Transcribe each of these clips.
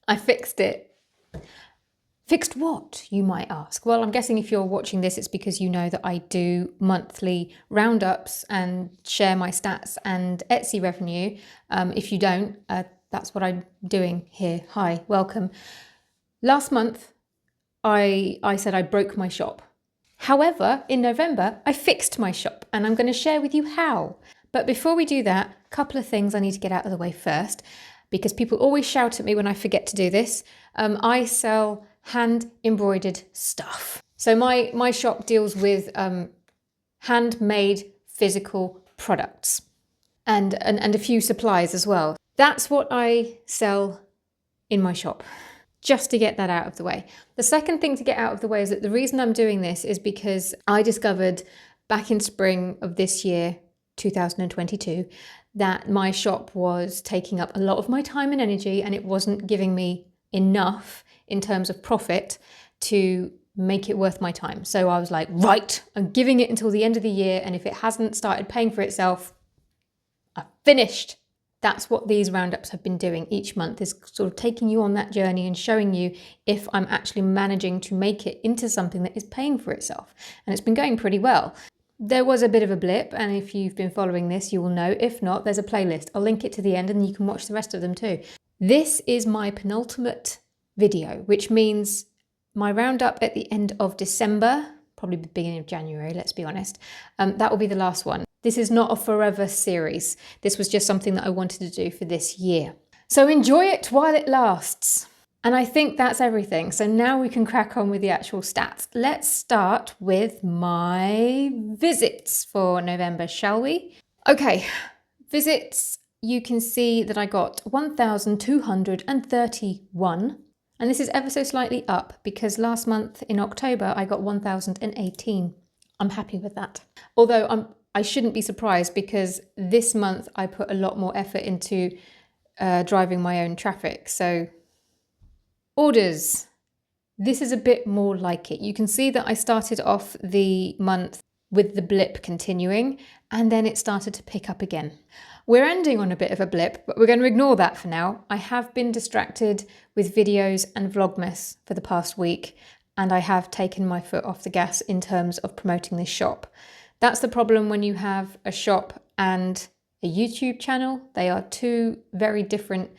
I fixed it. Fixed what, you might ask? Well, I'm guessing if you're watching this, it's because you know that I do monthly roundups and share my stats and Etsy revenue. If you don't, that's what I'm doing here. Hi, welcome. Last month, I said I broke my shop. However, in November, I fixed my shop and I'm going to share with you how. But before we do that, a couple of things I need to get out of the way first, because people always shout at me when I forget to do this. I sell hand embroidered stuff. So my shop deals with handmade physical products and a few supplies as well. That's what I sell in my shop. Just to get that out of the way. The second thing to get out of the way is that the reason I'm doing this is because I discovered back in spring of this year, 2022, that my shop was taking up a lot of my time and energy and it wasn't giving me enough in terms of profit to make it worth my time. So I was like, right, I'm giving it until the end of the year, and if it hasn't started paying for itself, I've finished. That's what these roundups have been doing each month, is sort of taking you on that journey and showing you if I'm actually managing to make it into something that is paying for itself. And it's been going pretty well. There was a bit of a blip, and if you've been following this, you will know. If not, there's a playlist. I'll link it to the end and you can watch the rest of them too. This is my penultimate video, which means my roundup at the end of December, probably the beginning of January, let's be honest. That will be the last one. This is not a forever series. This was just something that I wanted to do for this year. So enjoy it while it lasts. And I think that's everything. So now we can crack on with the actual stats. Let's start with my visits for November, shall we? Okay, visits, you can see that I got 1,231. And this is ever so slightly up because last month in October, I got 1,018. I'm happy with that. Although I shouldn't be surprised because this month I put a lot more effort into driving my own traffic. So orders, this is a bit more like it. You can see that I started off the month with the blip continuing and then it started to pick up again. We're ending on a bit of a blip, but we're going to ignore that for now. I have been distracted with videos and Vlogmas for the past week, and I have taken my foot off the gas in terms of promoting this shop. That's the problem when you have a shop and a YouTube channel. They are two very different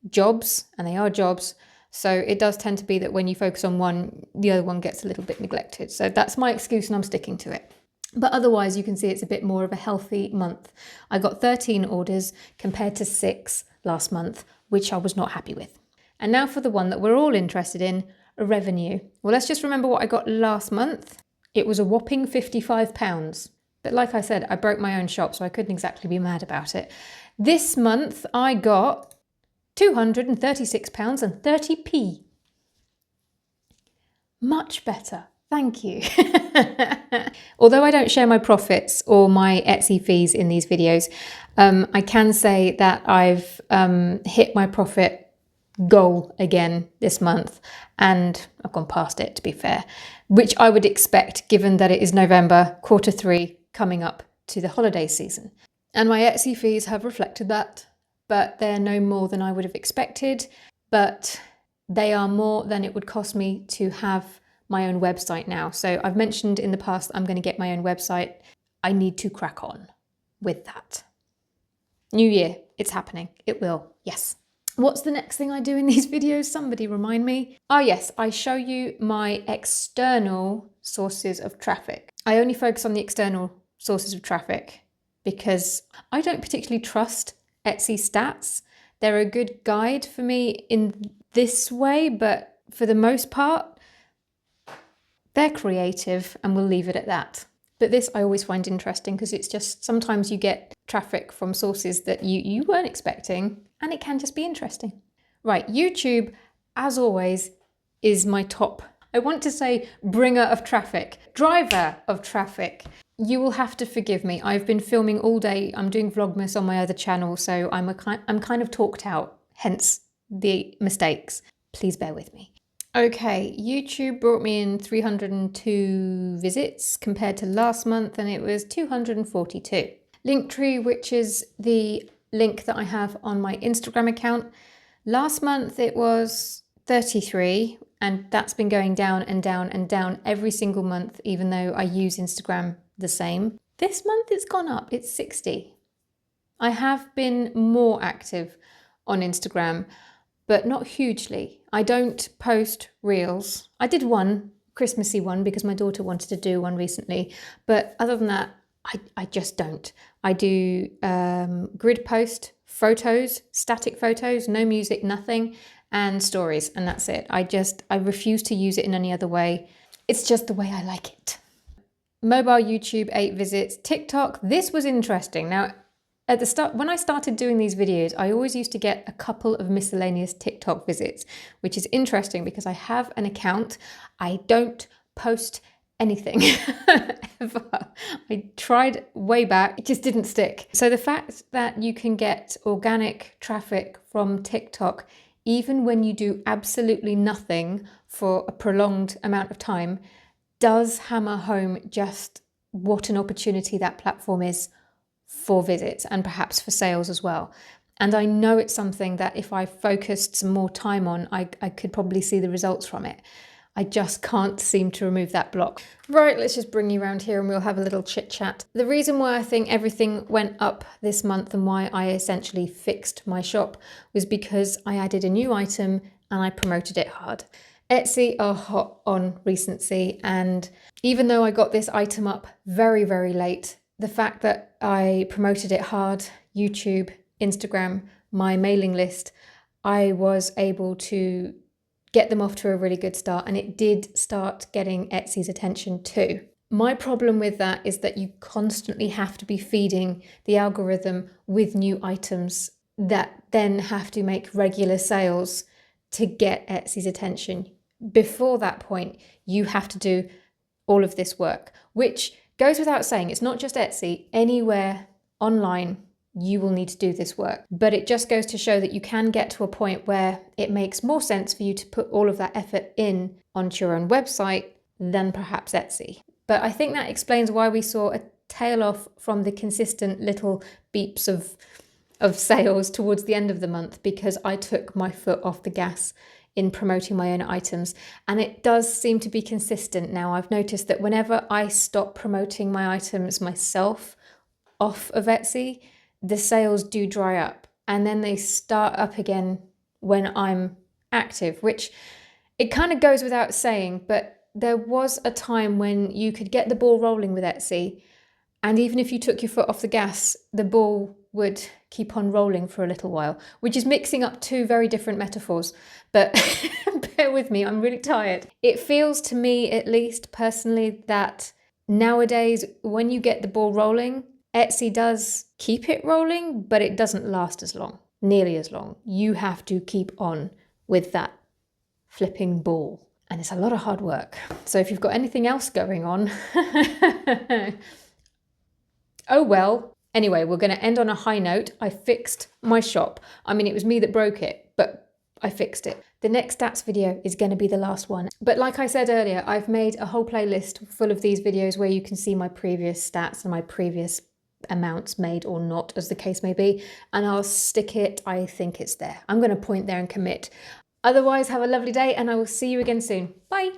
jobs, and they are jobs. So it does tend to be that when you focus on one, the other one gets a little bit neglected. So that's my excuse and I'm sticking to it. But otherwise, you can see it's a bit more of a healthy month. I got 13 orders compared to 6 last month, which I was not happy with. And now for the one that we're all interested in, revenue. Well, let's just remember what I got last month. It was a whopping £55. But like I said, I broke my own shop, so I couldn't exactly be mad about it. This month, I got £236.30p. Much better. Thank you. Although I don't share my profits or my Etsy fees in these videos, I can say that I've hit my profit goal again this month, and I've gone past it, to be fair, which I would expect given that it is November, Q3, coming up to the holiday season. And my Etsy fees have reflected that, but they're no more than I would have expected, but they are more than it would cost me to have my own website now. So I've mentioned in the past that I'm going to get my own website. I need to crack on with that. New year, it's happening. It will, yes. What's the next thing I do in these videos? Somebody remind me. Oh yes, I show you my external sources of traffic. I only focus on the external sources of traffic because I don't particularly trust Etsy stats. They're a good guide for me in this way, but for the most part, they're creative and we'll leave it at that. But this I always find interesting because it's just sometimes you get traffic from sources that you weren't expecting and it can just be interesting. Right, YouTube, as always, is my top, I want to say bringer of traffic, driver of traffic. You will have to forgive me. I've been filming all day. I'm doing Vlogmas on my other channel, so I'm kind of talked out, hence the mistakes. Please bear with me. Okay, YouTube brought me in 302 visits compared to last month, and it was 242. Linktree, which is the link that I have on my Instagram account, Last month it was 33, and that's been going down and down and down every single month, even though I use Instagram the same. This month it's gone up, it's 60. I have been more active on Instagram, but not hugely. I don't post reels. I did one Christmassy one because my daughter wanted to do one recently, but other than that, I just don't. I do grid post, photos, static photos, no music, nothing, and stories, and that's it. I refuse to use it in any other way. It's just the way I like it. Mobile YouTube, 8 visits. TikTok, this was interesting. Now, at the start, when I started doing these videos, I always used to get a couple of miscellaneous TikTok visits, which is interesting because I have an account. I don't post anything ever. I tried way back, it just didn't stick. So the fact that you can get organic traffic from TikTok, even when you do absolutely nothing for a prolonged amount of time, does hammer home just what an opportunity that platform is for visits and perhaps for sales as well. And I know it's something that if I focused some more time on, I could probably see the results from it. I just can't seem to remove that block. Right, let's just bring you around here and we'll have a little chit chat. The reason why I think everything went up this month and why I essentially fixed my shop was because I added a new item and I promoted it hard. Etsy are hot on recency, and even though I got this item up very, very late, the fact that I promoted it hard, YouTube, Instagram, my mailing list, I was able to get them off to a really good start, and it did start getting Etsy's attention too. My problem with that is that you constantly have to be feeding the algorithm with new items that then have to make regular sales to get Etsy's attention. Before that point, you have to do all of this work, which goes without saying. It's not just Etsy. Anywhere online, you will need to do this work. But it just goes to show that you can get to a point where it makes more sense for you to put all of that effort in onto your own website than perhaps Etsy. But I think that explains why we saw a tail off from the consistent little beeps of sales towards the end of the month, because I took my foot off the gas in promoting my own items. And it does seem to be consistent now. I've noticed that whenever I stop promoting my items myself off of Etsy, the sales do dry up, and then they start up again when I'm active, which it kind of goes without saying, but there was a time when you could get the ball rolling with Etsy, and even if you took your foot off the gas, the ball would keep on rolling for a little while, which is mixing up two very different metaphors, but bear with me, I'm really tired. It feels to me, at least personally, that nowadays when you get the ball rolling, Etsy does keep it rolling, but it doesn't last as long, nearly as long. You have to keep on with that flipping ball, and it's a lot of hard work. So if you've got anything else going on, oh well. Anyway, we're going to end on a high note. I fixed my shop. I mean, it was me that broke it, but I fixed it. The next stats video is going to be the last one. But like I said earlier, I've made a whole playlist full of these videos where you can see my previous stats and my previous amounts made or not, as the case may be. And I'll stick it, I think it's there. I'm going to point there and commit. Otherwise, have a lovely day and I will see you again soon. Bye.